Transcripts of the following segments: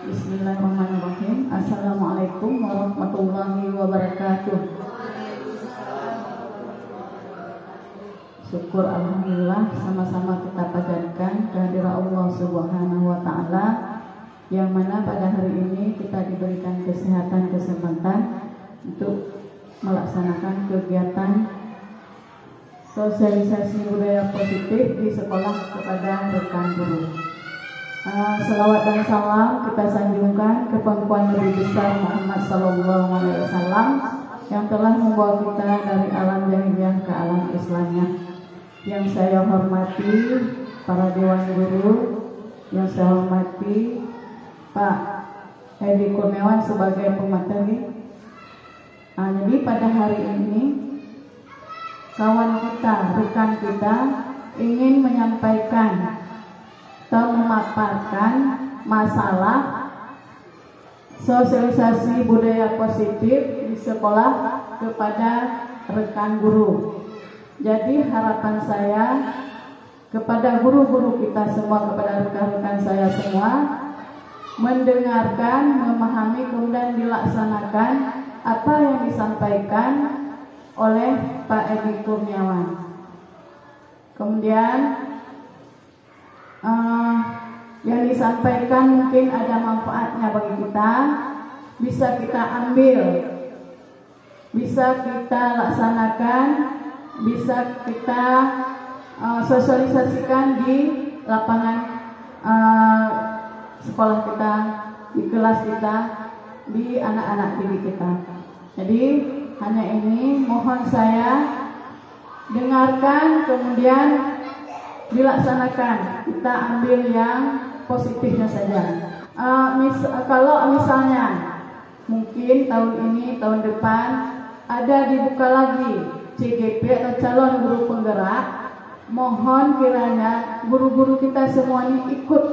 Bismillahirrahmanirrahim. Assalamualaikum warahmatullahi wabarakatuh. Syukur alhamdulillah sama-sama kita panjatkan kehadirat Allah Subhanahu wa taala yang mana pada hari ini kita diberikan kesempatan untuk melaksanakan kegiatan sosialisasi budaya positif di sekolah kepada rekan guru. Selawat dan salam kita sanjungkan ke pangkuan Nabi besar Muhammad Sallallahu Alaihi Wasallam yang telah membawa kita dari alam jahiliyah ke alam Islamnya. Yang saya hormati para dewan guru, yang saya hormati Pak Edi Kurniawan sebagai pemateri. Jadi pada hari ini kawan kita, rekan kita ingin menyampaikan atau memaparkan masalah sosialisasi budaya positif di sekolah kepada rekan guru. Jadi harapan saya kepada guru-guru kita semua, kepada rekan-rekan saya semua, mendengarkan, memahami, kemudian dilaksanakan apa yang disampaikan oleh Pak Edi Kurniawan. Kemudian yang disampaikan mungkin ada manfaatnya bagi kita, bisa kita ambil, bisa kita laksanakan, bisa kita sosialisasikan di lapangan sekolah kita, di kelas kita, di anak-anak didik kita. Jadi hanya ini mohon saya dengarkan, kemudian dilaksanakan. Kita ambil yang positifnya saja. Kalau misalnya mungkin tahun ini, tahun depan ada dibuka lagi CGP atau calon guru penggerak, mohon kiranya guru-guru kita semua ini ikut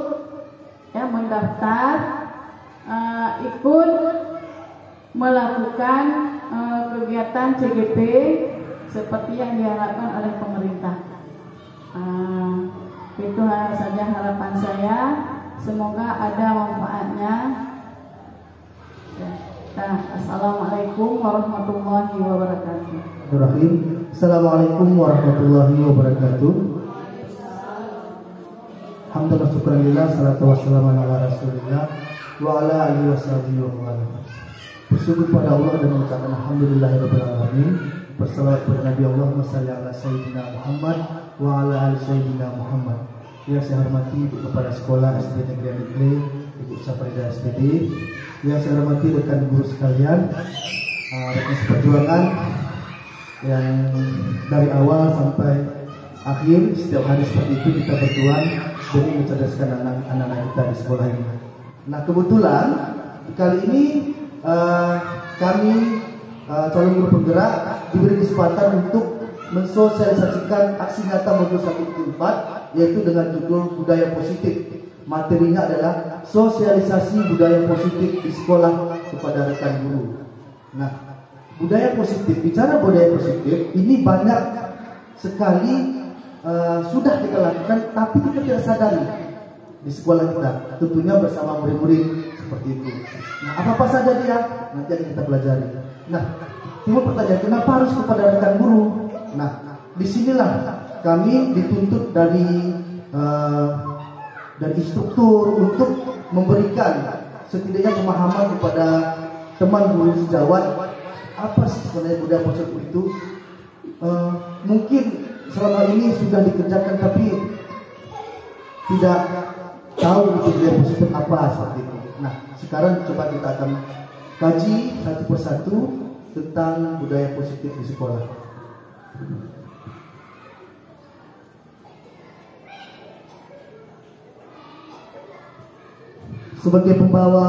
ya, mendaftar, ikut melakukan kegiatan CGP seperti yang diharapkan oleh pemerintah. Itu saja harapan saya. Semoga ada manfaatnya. Assalamualaikum warahmatullahi wabarakatuh. Assalamualaikum warahmatullahi wabarakatuh. Alhamdulillah, syukurillah, salatu wassalamu ala rasulillah wa ala alihi washabihi wa ala. Bersyukur pada Allah dan mengucapkan alhamdulillahirabbil alamin. Bersalawat kepada Nabi Allahumma shalli ala sayyidina Muhammad wa ala ali sayyidina Muhammad. Yang saya hormati Ibu Kepala Sekolah SD Negeri Negeri, Ibu Safrida SPD. Yang saya hormati rekan guru sekalian, rekan seperjuangan yang dari awal sampai akhir setiap hari seperti itu kita berjuang demi mencerdaskan anak-anak kita di sekolah ini. Nah, kebetulan kali ini kami calon guru penggerak diberi kesempatan untuk mensosialisasikan aksi nyata modul 174, yaitu dengan judul budaya positif. Materinya adalah sosialisasi budaya positif di sekolah kepada rekan guru. Nah, budaya positif, bicara budaya positif ini banyak sekali sudah kita lakukan, tapi kita tidak sadari di sekolah kita, tentunya bersama murid-murid seperti itu. Nah, apa saja dia nanti akan kita pelajari. Nah, cuma pertanyaan, kenapa harus kepada rekan guru? Nah, disinilah kami dituntut dari instruktur untuk memberikan setidaknya pemahaman kepada teman guru sejawat apa sih sebenarnya budaya positif itu. Mungkin selama ini sudah dikerjakan tapi tidak tahu itu budaya positif apa seperti itu. Nah, sekarang coba kita akan kaji satu persatu tentang budaya positif di sekolah. Sebagai pembawa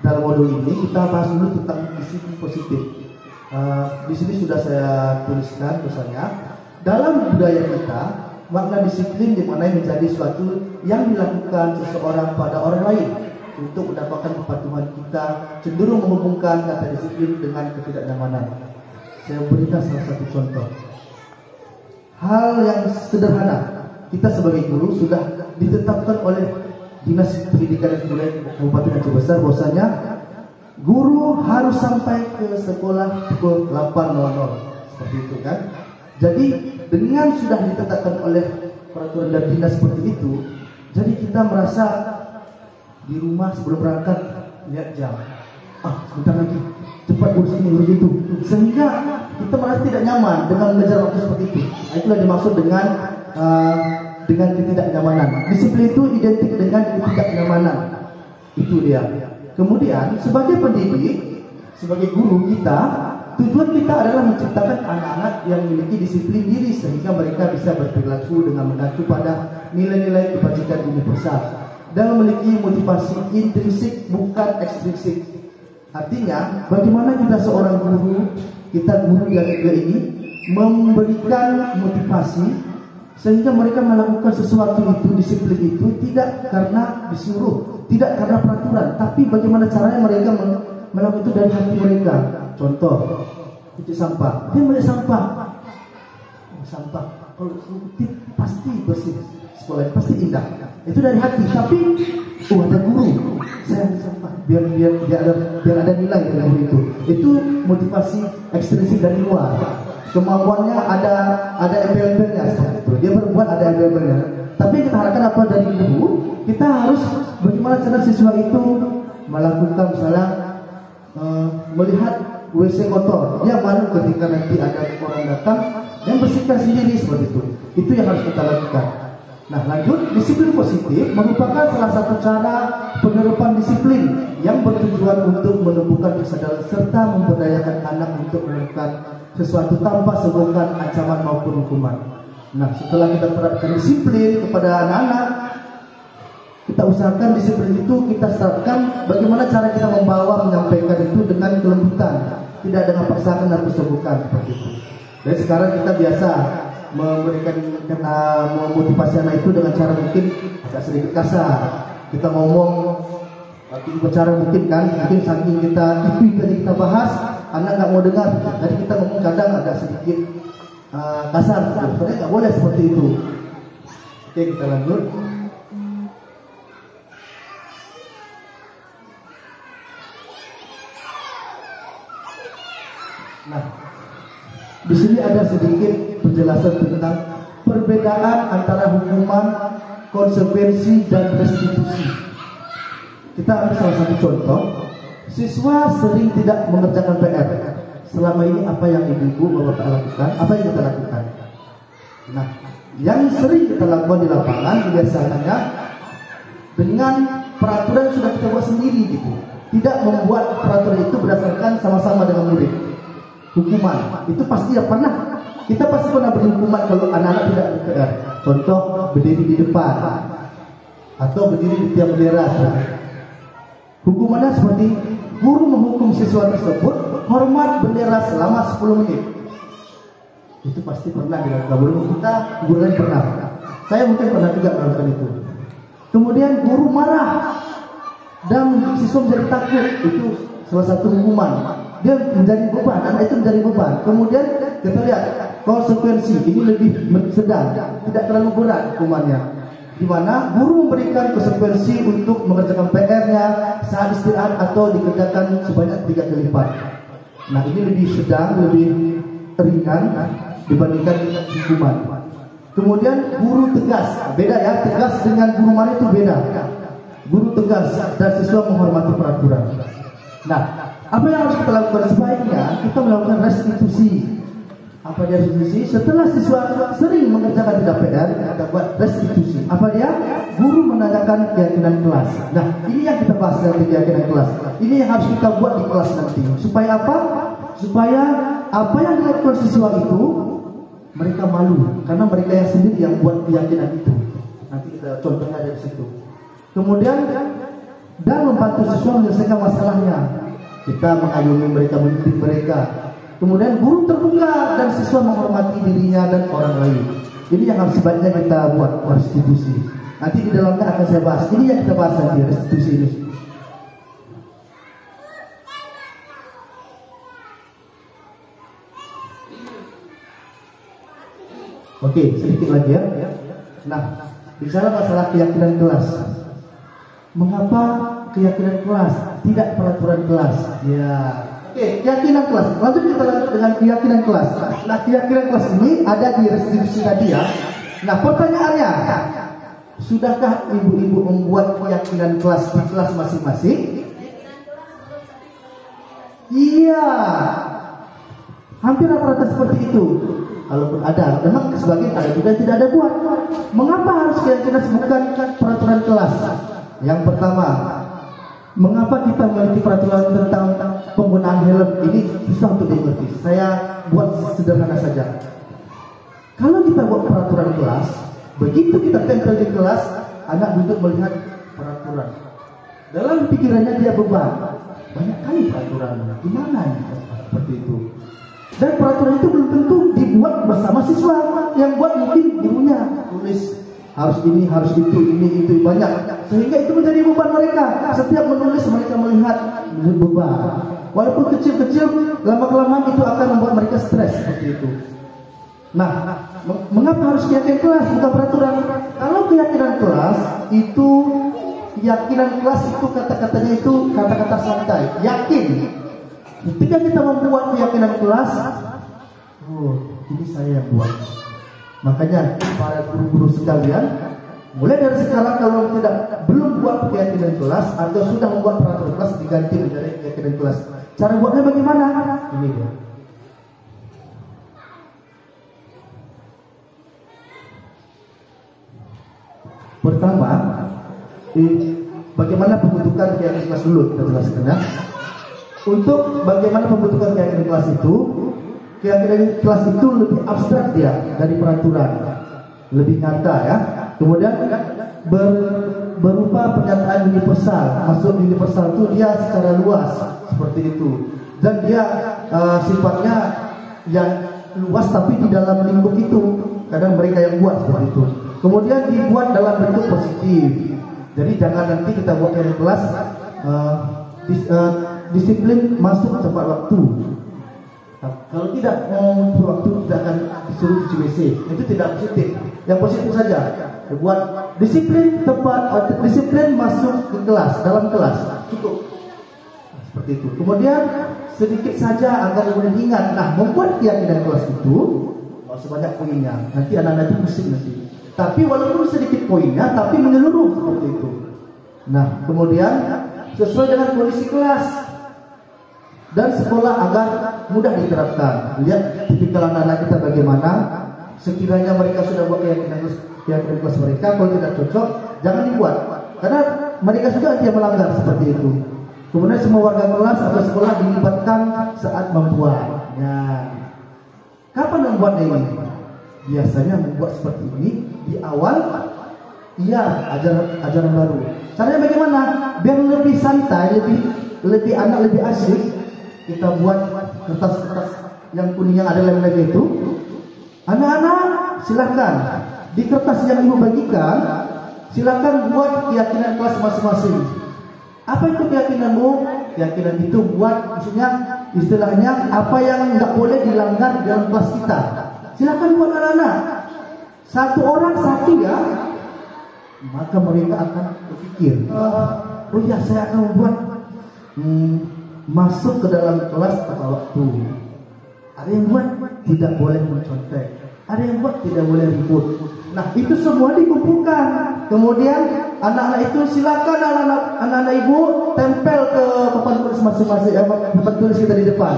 dalam modul ini kita bahas dulu tentang disiplin positif. Di sini sudah saya tuliskan misalnya dalam budaya kita makna disiplin dimaknai menjadi suatu yang dilakukan seseorang pada orang lain untuk mendapatkan kepatuhan kita, cenderung menghubungkan kata disiplin dengan ketidaknyamanan. Saya berikan salah satu contoh. Hal yang sederhana, kita sebagai guru sudah ditetapkan oleh Dinas Pendidikan dan Kebudayaan Kabupaten Aceh Besar bahwasanya guru harus sampai ke sekolah pukul 8.00 seperti itu kan. Jadi dengan sudah ditetapkan oleh peraturan dan dinas seperti itu, jadi kita merasa di rumah sebelum berangkat lihat jam, sebentar lagi, cepat urus ini urus itu, sehingga kita merasa tidak nyaman dengan mengejar waktu seperti itu. Itulah dimaksud dengan ketidaknyamanan. Disiplin itu identik dengan ketidaknyamanan. Itu dia. Kemudian sebagai pendidik, sebagai guru kita, tujuan kita adalah menciptakan anak-anak yang memiliki disiplin diri sehingga mereka bisa berperilaku dengan mengacu pada nilai-nilai kebajikan universal dan memiliki motivasi intrinsik bukan ekstrinsik. Artinya, bagaimana kita seorang guru, kita guru yang ketiga ini memberikan motivasi sehingga mereka melakukan sesuatu itu, disiplin itu tidak karena disuruh, tidak karena peraturan, tapi bagaimana caranya mereka melakukan itu dari hati mereka. Contoh, cuci sampah, dia melihat sampah, kalau kutip pasti bersih, sekolah pasti indah, itu dari hati. Tapi ada guru, saya sampah, biar ada nilai dalam itu motivasi ekstrinsik dari luar. Kemampuannya ada embel-embelnya seperti itu. Dia berbuat ada embel-embelnya. Tapi kita harapkan apa dari guru? Kita harus bagaimana cara siswa itu melakukan misalnya melihat WC kotor. Dia malu ketika nanti ada orang datang yang bersihkan sendiri seperti itu. Itu yang harus kita lakukan. Nah, lanjut, disiplin positif merupakan salah satu cara penerapan disiplin yang bertujuan untuk menumbuhkan kesadaran serta memberdayakan anak untuk melakukan sesuatu tanpa sebokan ancaman maupun hukuman. Nah, setelah kita terapkan disiplin kepada anak-anak, kita usahakan disiplin itu kita terapkan bagaimana cara kita menyampaikan itu dengan kelembutan, tidak dengan paksaan dan sebokan seperti itu. Dan sekarang kita biasa memberikan memotivasi anak itu dengan cara mungkin agak sedikit kasar. Kita ngomong bicara mungkin saking kita itu tadi kita bahas, anak nggak mau dengar. Jadi kita ngomong kadang agak sedikit kasar. Sebenarnya nggak boleh seperti itu. Oke, kita lanjut. Nah, di sini ada sedikit penjelasan tentang perbedaan antara hukuman, konsekuensi, dan restitusi. Kita ambil salah satu contoh. Siswa sering tidak mengerjakan PR. Selama ini apa yang ibu bapak lakukan? Apa yang kita lakukan? Nah, yang sering kita lakukan di lapangan biasanya dengan peraturan sudah kita buat sendiri gitu. Tidak membuat peraturan itu berdasarkan sama-sama dengan murid. Hukuman itu pasti pernah. Kita pasti pernah beri hukuman kalau anak-anak tidak PR. Contoh, berdiri di depan atau berdiri di tiang bendera. Hukumannya seperti guru menghukum siswa tersebut hormat bendera selama 10 menit. Itu pasti pernah dilakukan. Belum kita guru lain pernah. Saya mungkin pernah juga melakukan itu. Kemudian guru marah dan siswa menjadi takut. Itu salah satu hukuman. Dia menjadi beban, anak itu menjadi beban. Kemudian kita lihat konsekuensi ini lebih sedang, tidak terlalu berat hukumannya. Di mana guru memberikan konsekuensi untuk mengerjakan PR-nya saat istirahat atau dikerjakan sebanyak 3 kali lipat. Nah, ini lebih sedang, lebih ringan dibandingkan dengan hukuman. Kemudian guru tegas, beda ya, tegas dengan guru marah itu beda. Guru tegas dan siswa menghormati peraturan. Nah, apa yang harus kita lakukan? Sebaiknya kita melakukan restitusi. Apa dia restitusi? Setelah siswa sering mengerjakan tidak PR, kita buat restitusi. Apa dia? Guru menanyakan keyakinan kelas. Nah, ini yang kita bahas dari keyakinan kelas. Ini yang harus kita buat di kelas nanti. Supaya apa? Supaya apa yang dilakukan siswa itu mereka malu, karena mereka yang sendiri yang buat keyakinan itu. Nanti kita contohnya dari situ. Kemudian dan membantu siswa menyelesaikan masalahnya. Kita mengayomi mereka, mendidik mereka. Kemudian guru terbuka dan siswa menghormati dirinya dan orang lain. Ini yang harus sebaiknya kita buat restitusi. Nanti di dalamnya akan saya bahas. Ini yang kita bahas nanti, restitusi ini. Oke, sedikit lagi ya. Nah, bicara masalah keyakinan kelas. Mengapa keyakinan kelas, tidak peraturan kelas? Ya. Oke, keyakinan kelas. Lanjut kita lanjut dengan keyakinan kelas. Nah, keyakinan kelas ini ada di restitusi tadi ya. Nah, pertanyaannya, sudahkah ibu-ibu membuat keyakinan kelas di kelas masing-masing? Iya. Hampir rata-rata seperti itu. Kalaupun ada, memang sebagian ada juga yang tidak ada buat. Mengapa harus keyakinan bukan peraturan kelas? Yang pertama, mengapa kita memiliki peraturan tentang penggunaan helm? Ini susah untuk dimengerti. Saya buat sederhana saja. Kalau kita buat peraturan kelas, begitu kita tempel di kelas, anak duduk melihat peraturan. Dalam pikirannya dia beban. Banyak kali peraturan. Gimana ini? Seperti itu. Dan peraturan itu belum tentu dibuat bersama siswa. Yang buat mungkin gurunya tulis harus ini, harus ini, itu banyak. Sehingga itu menjadi beban mereka. Setiap menulis mereka melihat beban. Walaupun kecil-kecil, lama-kelamaan itu akan membuat mereka stres seperti itu. Nah, mengapa harus keyakinan kelas bukan peraturan? Kalau keyakinan kelas itu, keyakinan kelas itu kata-katanya itu kata-kata santai, yakin. Ketika kita membuat keyakinan kelas, oh, ini saya yang buat. Makanya para guru-guru sekalian, mulai dari sekarang kalau belum buat keyakinan kelas atau sudah membuat peraturan kelas, diganti menjadi keyakinan kelas. Cara buatnya bagaimana? Ini dia. Pertama, bagaimana pembentukan keyakinan kelas dulu kita jelaskan ya. Untuk bagaimana pembentukan keyakinan kelas itu, keyakinan kelas itu lebih abstrak dia dari peraturan, lebih nyata ya. Kemudian berupa pernyataan universal. Maksud universal itu dia secara luas seperti itu, dan dia sifatnya yang luas tapi di dalam lingkup itu. Kadang mereka yang buat seperti itu. Kemudian dibuat dalam bentuk positif. Jadi jangan nanti kita buat keyakinan kelas disiplin masuk tepat waktu. Kalau tidak mau waktu tidak akan disuruh cuci WC. Itu tidak positif. Yang positif saja. Buat disiplin tepat, disiplin masuk ke kelas, dalam kelas cukup. Seperti itu. Kemudian sedikit saja agar kemudian ingat. Nah, membuat keyakinan kelas itu sebanyak poinnya. Nanti anak-anak itu pusing nanti. Tapi walaupun sedikit poinnya, tapi menyeluruh seperti itu. Nah, kemudian sesuai dengan kondisi kelas dan sekolah agar mudah diterapkan. Lihat tipikal anak-anak kita bagaimana. Sekiranya mereka sudah buat keyakinan kelas mereka, kalau tidak cocok jangan dibuat, karena mereka juga dia melanggar seperti itu. Kemudian semua warga kelas atau sekolah dilibatkan saat membuatnya. Kapan membuatnya ini? Biasanya membuat seperti ini di awal. Iya, ajaran baru. Caranya bagaimana? Biar lebih santai, lebih anak lebih asik. Kita buat kertas-kertas yang kuning yang ada lem-lem itu. Anak-anak silakan di kertas yang ibu bagikan, silakan buat keyakinan kelas masing-masing. Apa itu keyakinanmu? Keyakinan itu buat, maksudnya istilahnya apa yang nggak boleh dilanggar dalam kelas kita. Silakan buat anak-anak. Satu orang satu ya. Maka mereka akan berpikir, oh ya saya akan membuat masuk ke dalam kelas tepat waktu. Ada yang buat tidak boleh mencontek, ada yang buat tidak boleh ribut. Nah, itu semua dikumpulkan. Kemudian anak-anak itu silakan anak-anak ibu tempel ke papan tulis masing-masing, papan tulis kita di depan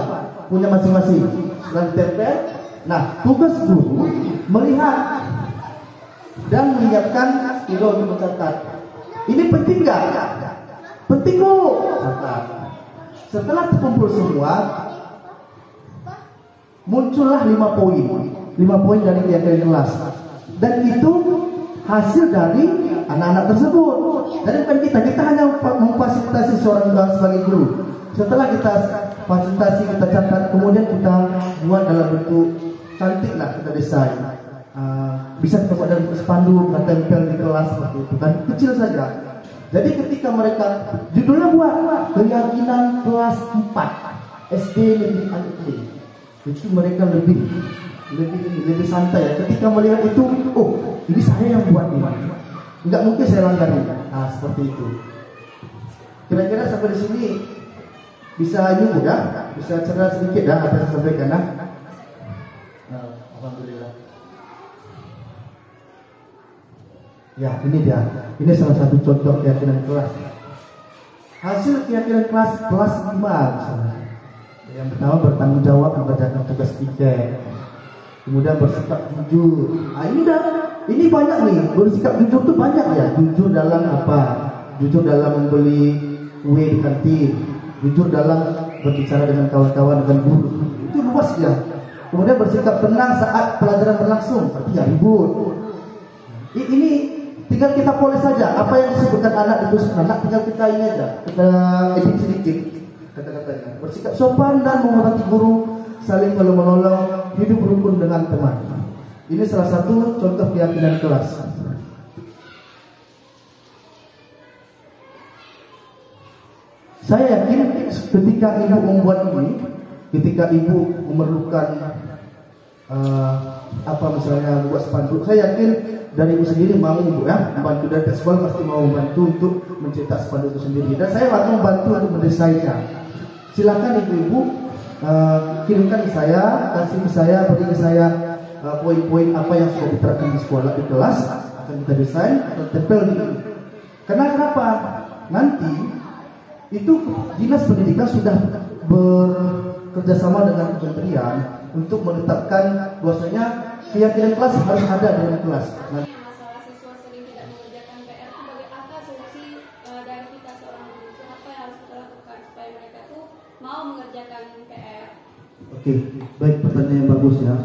punya masing-masing. Setelah ditempel, nah tugas guru melihat dan menyiapkan stilo untuk mencatat. Ini penting nggak? Penting bu. Catat. Setelah terkumpul semua, muncullah 5 poin. 5 poin dari keyakinan kelas. Dan itu hasil dari anak-anak tersebut. Dari bukan kita hanya memfasilitasi seorang sebagai guru. Setelah kita fasilitasi, kita catat, kemudian kita buat dalam bentuk cantik lah, kita desain. Bisa dibuat dalam spanduk, kita tempel di kelas seperti itu kan, kecil saja. Jadi ketika mereka judulnya buat keyakinan kelas 4 SD negeri Anak, itu mereka lebih lebih santai ya. Ketika melihat itu, oh ini saya yang buat ini, nggak mungkin saya langgarin. Nah seperti itu. Kira-kira sampai di sini bisa nyuguh ya, bisa cerdas sedikit ya apa yang saya sampaikan ya. Nah, alhamdulillah. Ya ini dia, ini salah satu contoh keyakinan kelas. Hasil keyakinan kelas 5 misalnya. Yang pertama bertanggung jawab mengerjakan tugas tiket. Kemudian bersikap jujur. Ini banyak nih, bersikap jujur tuh banyak ya. Jujur dalam apa? Jujur dalam membeli kue di kantin. Jujur dalam berbicara dengan kawan-kawan, dengan guru. Itu luas ya. Kemudian bersikap tenang saat pelajaran berlangsung, berarti ya ribut. Ini tinggal kita polis saja. Apa yang disebutkan anak itu anak, tinggal kita ini aja. Kita edit sedikit kata-katanya. Bersikap sopan dan menghormati guru, saling menolong, hidup rukun dengan teman. Ini salah satu contoh keyakinan kelas. Saya yakin ketika ibu membuat ini, ketika ibu memerlukan apa misalnya buat spanduk, saya yakin dari ibu sendiri mau ibu ya membantu, dari sekolah pasti mau membantu untuk mencetak spanduk itu sendiri, dan saya akan membantu untuk mendesainnya. Silakan ibu-ibu kirimkan ke saya, kasih ke saya, beri ke saya poin-poin apa yang sudah diterapkan di sekolah, di kelas, akan kita desain atau tempel di. Karena kenapa? Nanti itu dinas pendidikan sudah bekerjasama dengan kementerian untuk menetapkan bahwasanya keyakinan kelas harus ada dalam kelas. Masalah siswa sering tidak mengerjakan PR itu apa solusi dari kita seorang guru? Apa yang harus kita lakukan supaya mereka tuh mau mengerjakan PR? Oke, baik, pertanyaan yang bagus ya.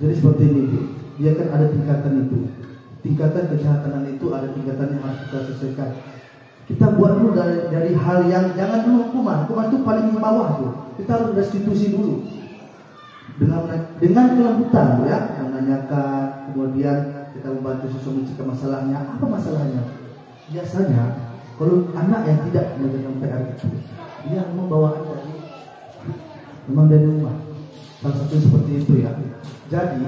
Jadi seperti ini, dia kan ada tingkatan itu. Tingkatan kejahatan itu ada tingkatan yang harus kita selesaikan. Kita buat dulu dari hal yang jangan dulu hukuman itu paling bawah tuh. Kita harus restitusi dulu dengan kelembutan ya, menanyakan, kemudian kita membantu siswa mencegah masalahnya. Apa masalahnya? Biasanya kalau anak yang tidak mengerjakan PR itu, dia membawa memang dari rumah. Salah satu seperti itu ya. Jadi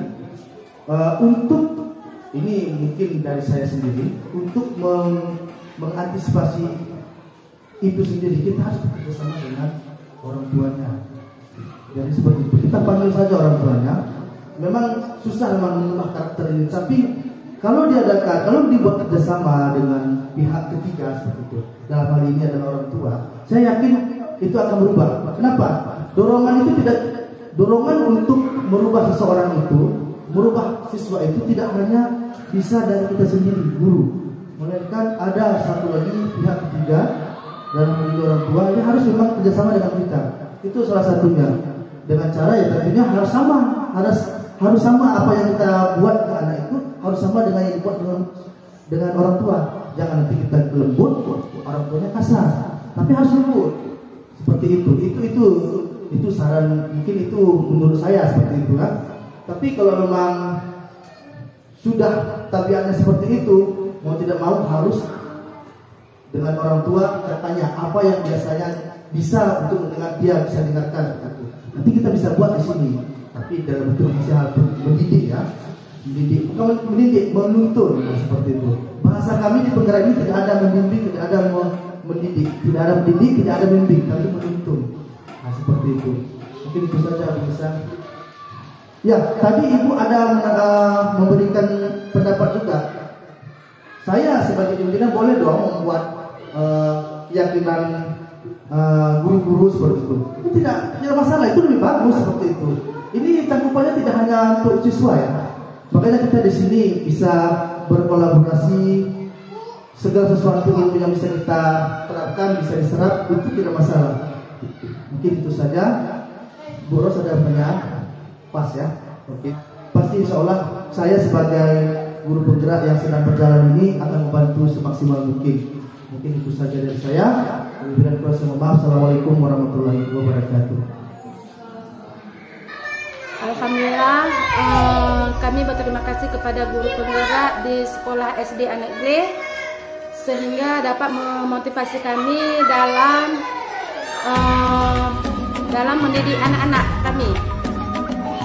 untuk ini mungkin dari saya sendiri untuk mengantisipasi itu sendiri, kita harus bekerjasama dengan orang tuanya. Jadi seperti itu, kita panggil saja orang tuanya. Memang susah memang mengubah karakter ini, tapi kalau diadakan, kalau dibuat kerjasama dengan pihak ketiga seperti itu, dalam hal ini adalah orang tua, saya yakin itu akan berubah. Kenapa? Dorongan itu tidak, dorongan untuk merubah seseorang itu, merubah siswa itu tidak hanya bisa dari kita sendiri, guru, melainkan ada satu lagi pihak ketiga dalam hal ini orang tua yang harus memang kerjasama dengan kita. Itu salah satunya. Dengan cara ya tentunya harus sama, harus sama apa yang kita buat ke anak itu harus sama dengan yang dibuat dengan orang tua. Jangan nanti kita lembut, orang tuanya kasar, tapi harus lembut. Seperti itu. Itu saran, mungkin itu menurut saya seperti itu kan. Tapi kalau memang sudah tabiatnya seperti itu, mau tidak mau harus dengan orang tua katanya apa yang biasanya bisa untuk mendengar, dia bisa dengarkan gitu. Nanti kita bisa buat di sini, tapi dalam bentuk hal mendidik ya, mendidik, bukan mendidik, menuntun seperti itu. Bahasa kami di penggerak ini tidak ada membimbing, tidak ada mendidik, tidak ada mendidik, tidak ada membimbing, tapi menuntun. Nah seperti itu. Mungkin itu saja bisa. Ya, tadi ibu ada memberikan pendapat juga. Saya sebagai pimpinan boleh dong membuat keyakinan guru-guru seperti itu. Itu tidak masalah, itu lebih bagus seperti itu. Ini cakupannya tidak hanya untuk siswa ya. Makanya kita di sini bisa berkolaborasi, segala sesuatu ilmu yang bisa kita terapkan, bisa diserap, itu tidak masalah. Mungkin itu saja. Bu Ros ada pertanyaan? Pas ya. Oke. Pasti insya Allah saya sebagai guru penggerak yang sedang berjalan ini akan membantu semaksimal mungkin. Mungkin itu saja dari saya. Wabillahi taufiq. Assalamualaikum warahmatullahi wabarakatuh. Alhamdulillah, kami berterima kasih kepada guru penggerak di sekolah SD Anak G sehingga dapat memotivasi kami dalam mendidik anak-anak kami.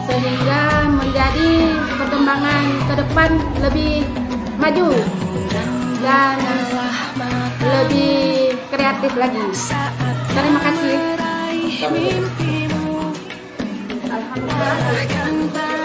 sehingga menjadi perkembangan ke depan lebih maju dan lebih kreatif lagi. Terima kasih. Alhamdulillah.